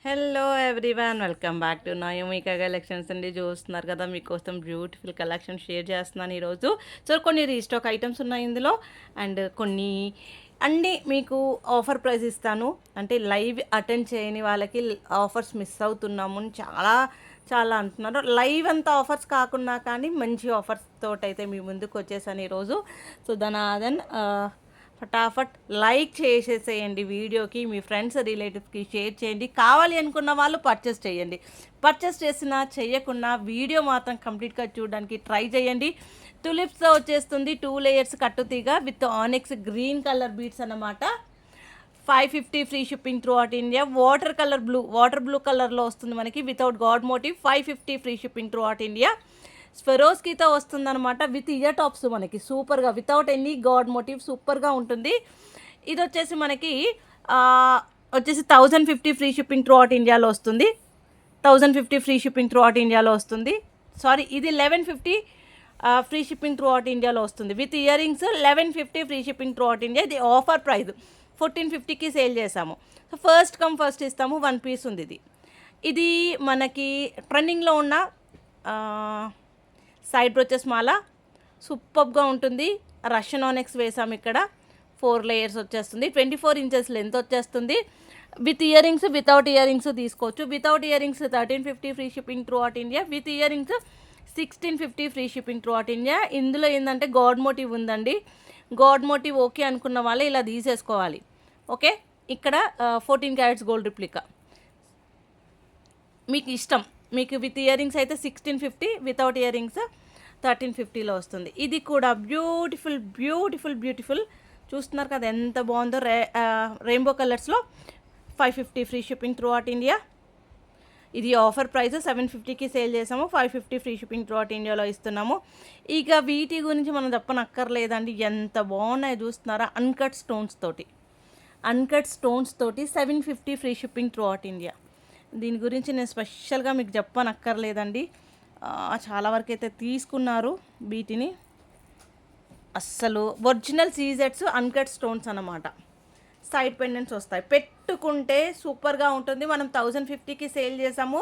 Hello everyone, welcome back to Nayomika collections అండి. చూస్తున్నారు కదా, మీకోసం బ్యూటిఫుల్ కలెక్షన్ షేర్ చేస్తున్నాను ఈరోజు. సో కొన్ని రీస్టాక్ ఐటమ్స్ ఉన్నాయి ఇందులో, అండ్ కొన్ని అన్నీ మీకు ఆఫర్ ప్రైస్ ఇస్తాను. అంటే లైవ్ అటెండ్ చేయని వాళ్ళకి ఆఫర్స్ మిస్ అవుతున్నాము అని చాలా చాలా అంటున్నారు. లైవ్ అంతా ఆఫర్స్ కాకుండా కానీ మంచి ఆఫర్స్ తోటైతే మీ ముందుకు వచ్చేసాను ఈరోజు. సో ధనాదన్ ఫటాఫట్ లైక్ చేసేసేయండి వీడియోకి, మీ ఫ్రెండ్స్ రిలేటివ్స్కి షేర్ చేయండి. కావాలి అనుకున్న వాళ్ళు పర్చేస్ చేయండి. పర్చేస్ చేసినా చేయకున్నా వీడియో మాత్రం కంప్లీట్గా చూడడానికి ట్రై చేయండి. టులిప్స్తో వచ్చేస్తుంది 2 లేయర్స్ కట్టుతీగ with onyx green colour beads అన్నమాట. 550 free shipping throughout India. Water blue కలర్లో వస్తుంది మనకి without god motive. 550 free shipping throughout India. స్వెరోస్కీతో వస్తుందన్నమాట విత్ ఇయర్ టాప్స్ మనకి సూపర్గా వితౌట్ ఎనీ గాడ్ మోటివ్ సూపర్గా ఉంటుంది. ఇది వచ్చేసి మనకి వచ్చేసి 1050 ఫ్రీ షిప్పింగ్ త్రూ అవుట్ ఇండియాలో వస్తుంది. 1050 ఫ్రీ షిప్పింగ్ త్రూ అవుట్ ఇండియాలో వస్తుంది. సారీ, ఇది 1150 ఫ్రీ షిప్పింగ్ త్రూ అవుట్ ఇండియాలో వస్తుంది with ear rings. 1150 free shipping throughout India. ఇది ఆఫర్ ప్రైస్ 1450కి సేల్ చేసాము. సో ఫస్ట్ కమ్ ఫస్ట్ ఇస్తాము. 1 పీస్ ఉంది ఇది. ఇది మనకి ట్రెండింగ్లో ఉన్న సైడ్ బ్రోచెస్ మాల సూపర్గా ఉంటుంది. రష్యన్ ఆనెక్స్ వేసాము ఇక్కడ. 4 లేయర్స్ వచ్చేస్తుంది. 24 ఇంచెస్ లెంత్ వచ్చేస్తుంది. With earrings without earrings తీసుకోవచ్చు. Without earrings 1350 free shipping throughout India. With earrings 1650 free shipping throughout India. ఇందులో ఏంటంటే గాడ్ మోటివ్ ఉందండి. గాడ్ మోటివ్ ఓకే అనుకున్న వాళ్ళే ఇలా తీసేసుకోవాలి. ఓకే, ఇక్కడ 14 క్యారెట్స్ గోల్డ్ రిప్లికా మీకు ఇష్టం. మీకు విత్ ఇయర్ రింగ్స్ అయితే 1650, వితౌట్ ఇయర్ రింగ్స్ 1350లో వస్తుంది. ఇది కూడా బ్యూటిఫుల్ బ్యూటిఫుల్ బ్యూటిఫుల్ చూస్తున్నారు కదా ఎంత బాగుందో. రెయిన్బో కలర్స్లో 550 free shipping throughout India. ఇది ఆఫర్ ప్రైస్ 750కి సేల్ చేసాము. 550 ఫ్రీ షిప్పింగ్ త్రూ అవుట్ ఇండియాలో ఇస్తున్నాము. ఇక వీటి గురించి మనం చెప్పనక్కర్లేదండి, ఎంత బాగున్నాయో చూస్తున్నారా. అన్కట్ స్టోన్స్ తోటి 750 free shipping throughout India. దీని గురించి నేను స్పెషల్గా మీకు చెప్పనక్కర్లేదండి. చాలా వరకు అయితే తీసుకున్నారు వీటిని. అస్సలు ఒరిజినల్ సీజెట్స్ అన్కట్ స్టోన్స్ అన్నమాట. సైడ్ పెండెంట్స్ వస్తాయి, పెట్టుకుంటే సూపర్గా ఉంటుంది. మనం 1050కి సేల్ చేసాము.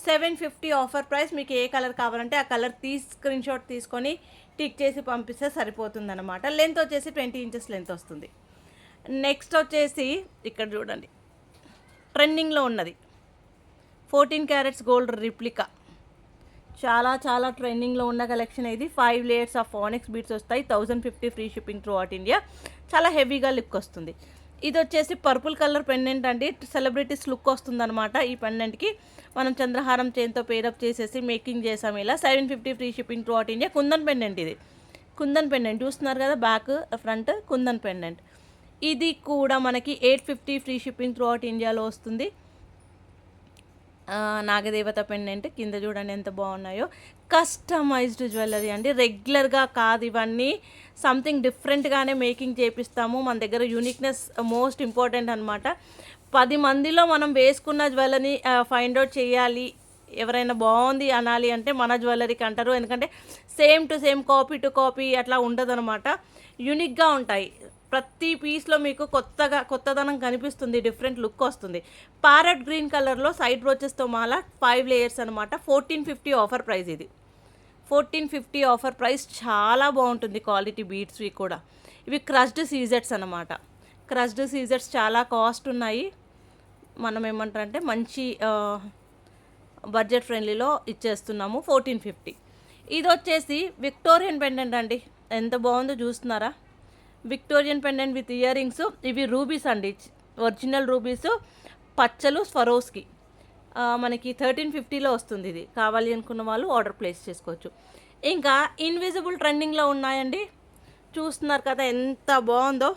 750 ఆఫర్ ప్రైస్. మీకు ఏ కలర్ కావాలంటే ఆ కలర్ స్క్రీన్ షాట్ తీసుకొని టిక్ చేసి పంపిస్తే సరిపోతుంది అనమాట. లెంత్ వచ్చేసి 20 ఇంచెస్ లెంత్ వస్తుంది. నెక్స్ట్ వచ్చేసి ఇక్కడ చూడండి, ట్రెండింగ్లో ఉన్నది 14 క్యారెట్స్ గోల్డ్ రిప్లికా. చాలా చాలా ట్రెండింగ్లో ఉన్న కలెక్షన్ ఇది. 5 లేయర్స్ ఆఫ్ ఆనిక్స్ బీడ్స్ వస్తాయి. 1050 free shipping throughout India. చాలా హెవీగా లుక్ వస్తుంది. ఇది వచ్చేసి పర్పుల్ కలర్ పెండెంట్ అండి. సెలబ్రిటీస్ లుక్ వస్తుంది అనమాట. ఈ పెండెంట్కి మనం చంద్రహారం చైన్తో పేరప్ చేసేసి మేకింగ్ చేసాము ఇలా. 750 free shipping throughout India. Kundan pendant ఇది. కుందన్ పెండెంట్ చూస్తున్నారు కదా, బ్యాక్ ఫ్రంట్ కుందన్ పెండెంట్. ఇది కూడా మనకి 850 ఫ్రీ షిప్పింగ్ త్రూ అవుట్ ఇండియాలో వస్తుంది. నాగదేవత పెండెంట్ కింద చూడండి ఎంత బాగున్నాయో. కస్టమైజ్డ్ జ్యువెలరీ అండి, రెగ్యులర్గా కాదు ఇవన్నీ. సంథింగ్ డిఫరెంట్గానే మేకింగ్ చేపిస్తాము. మన దగ్గర యూనిక్నెస్ మోస్ట్ ఇంపార్టెంట్ అనమాట. 10 మందిలో మనం వేసుకున్న జ్యువెలరీ ఫైండ్ అవుట్ చేయాలి, ఎవరైనా బాగుంది అనాలి అంటే మన జ్యువెలరీకి అంటారు. ఎందుకంటే same to same copy to copy అట్లా ఉండదు అనమాట. యూనిక్గా ఉంటాయి. ప్రతి పీస్లో మీకు కొత్తదనం కనిపిస్తుంది, డిఫరెంట్ లుక్ వస్తుంది. ప్యారెట్ గ్రీన్ కలర్లో సైడ్ బ్రోచెస్తో మాల 5 లేయర్స్ అనమాట. 1450 ఆఫర్ ప్రైస్ ఇది. 1450 ఆఫర్ ప్రైస్. చాలా బాగుంటుంది క్వాలిటీ బీడ్స్వి కూడా. ఇవి క్రష్డ్ సీజెట్స్ అనమాట. క్రష్డ్ సీజెట్స్ చాలా కాస్ట్ ఉన్నాయి. మనం ఏమంటారంటే మంచి బడ్జెట్ ఫ్రెండ్లీలో ఇచ్చేస్తున్నాము. 1450. ఇది వచ్చేసి విక్టోరియన్ పెండెంట్ అండి, ఎంత బాగుందో చూస్తున్నారా. Victorian pendant with ear rings. ఇవి రూబీస్ అండి, ఒరిజినల్ రూబీస్. పచ్చలు స్వరోస్కి మనకి 1350లో వస్తుంది. ఇది కావాలి అనుకున్న వాళ్ళు ఆర్డర్ ప్లేస్ చేసుకోవచ్చు. ఇంకా ఇన్విజిబుల్ ట్రెండింగ్లో ఉన్నాయండి, చూస్తున్నారు కదా ఎంత బాగుందో.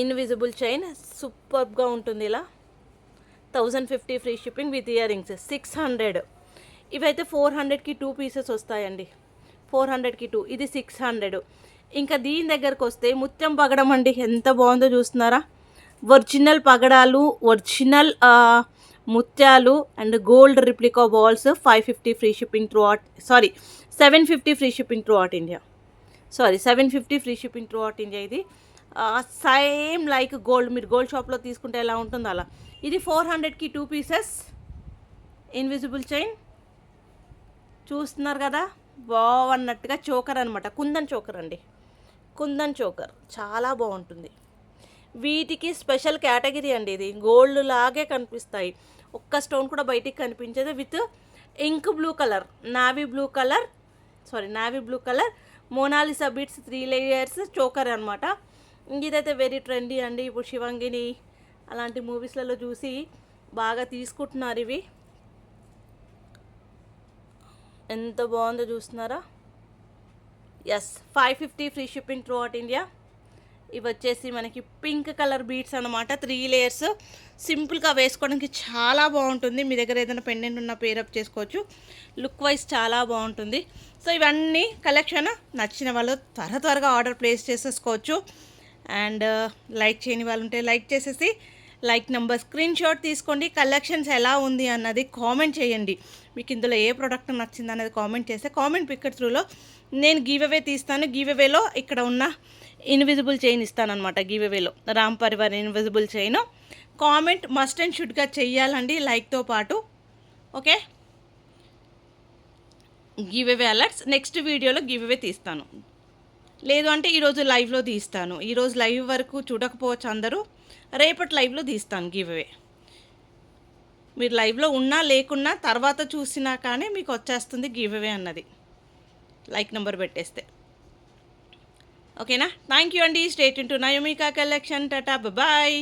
ఇన్విజిబుల్ చైన్ సూపర్గా ఉంటుంది ఇలా. 1050 free shipping with ear rings. 600. ఇవైతే 400కి 2 పీసెస్ వస్తాయండి. 400కి 2. ఇది 600. ఇంకా దీని దగ్గరకు వస్తే ముత్యం పగడం అండి, ఎంత బాగుందో చూస్తున్నారా. ఒరిజినల్ పగడాలు, ఒరిజినల్ ముత్యాలు and gold replica balls. 550 free shipping through out 750 free shipping throughout India. 750 free shipping throughout India. ఇది సేమ్ లైక్ గోల్డ్, మీరు గోల్డ్ షాప్లో తీసుకుంటే ఎలా ఉంటుందో అలా. ఇది 400కి 2 పీసెస్ ఇన్విజిబుల్ చైన్ చూస్తున్నారు కదా, బాగున్నట్టుగా చోకర్ అనమాట, కుందన్ చోకర్ అండి, కుందన్ చోకర్ చాలా బాగుంటుంది. వీటికి స్పెషల్ కేటగిరీ అండి, ఇది గోల్డ్ లాగే కనిపిస్తాయి, ఒక్క స్టోన్ కూడా బయటికి కనిపించేది. With ink blue colour, navy blue colour Mona Lisa beads 3 layers choker అనమాట. ఇదైతే వెరీ ట్రెండీ అండి, ఇప్పుడు శివంగిని అలాంటి మూవీస్లలో చూసి బాగా తీసుకుంటున్నారు. ఇవి ఎంత బాగుందో చూస్తున్నారా. Yes, 550 free shipping throughout India. ఇవి వచ్చేసి మనకి పింక్ కలర్ బీట్స్ అనమాట, 3 లేయర్స్, సింపుల్గా వేసుకోవడానికి చాలా బాగుంటుంది. మీ దగ్గర ఏదైనా పెండెంట్ ఉన్న పేరప్ చేసుకోవచ్చు, లుక్ వైజ్ చాలా బాగుంటుంది. సో ఇవన్నీ కలెక్షన్ నచ్చిన వాళ్ళు త్వరగా ఆర్డర్ ప్లేస్ చేసేసుకోవచ్చు. అండ్ లైక్ చేయని వాళ్ళు ఉంటే లైక్ చేసేసి లైక్ నెంబర్ స్క్రీన్ షాట్ తీసుకోండి. కలెక్షన్స్ ఎలా ఉంది అన్నది కామెంట్ చేయండి. మీకు ఇందులో ఏ ప్రోడక్ట్ నచ్చింది అనేది కామెంట్ చేస్తే కామెంట్ పిక్కర్ త్రూలో నేను గివ్ అవే తీస్తాను. గివ్ అవేలో ఇక్కడ ఉన్న ఇన్విజిబుల్ చైన్ ఇస్తానమాట. గివ్ అవేలో Ram Parivar invisible chain comment must and షుడ్గా చెయ్యాలండి, లైక్తో పాటు. Okay, give away alerts next వీడియోలో గివ్ అవే తీస్తాను, లేదు అంటే ఈరోజు లైవ్లో తీస్తాను. ఈరోజు లైవ్ వరకు చూడకపోవచ్చు అందరూ, రేపటి లైవ్లో తీస్తాను గివ్ అవే. మీరు లైవ్లో ఉన్నా లేకున్నా తర్వాత చూసినా కానీ మీకు వచ్చేస్తుంది గివ్ అవే అన్నది, లైక్ నెంబర్ పెట్టేస్తే. ఓకేనా, థ్యాంక్ యూ అండి. Stay tune to Nayomika collection. Tata, bye.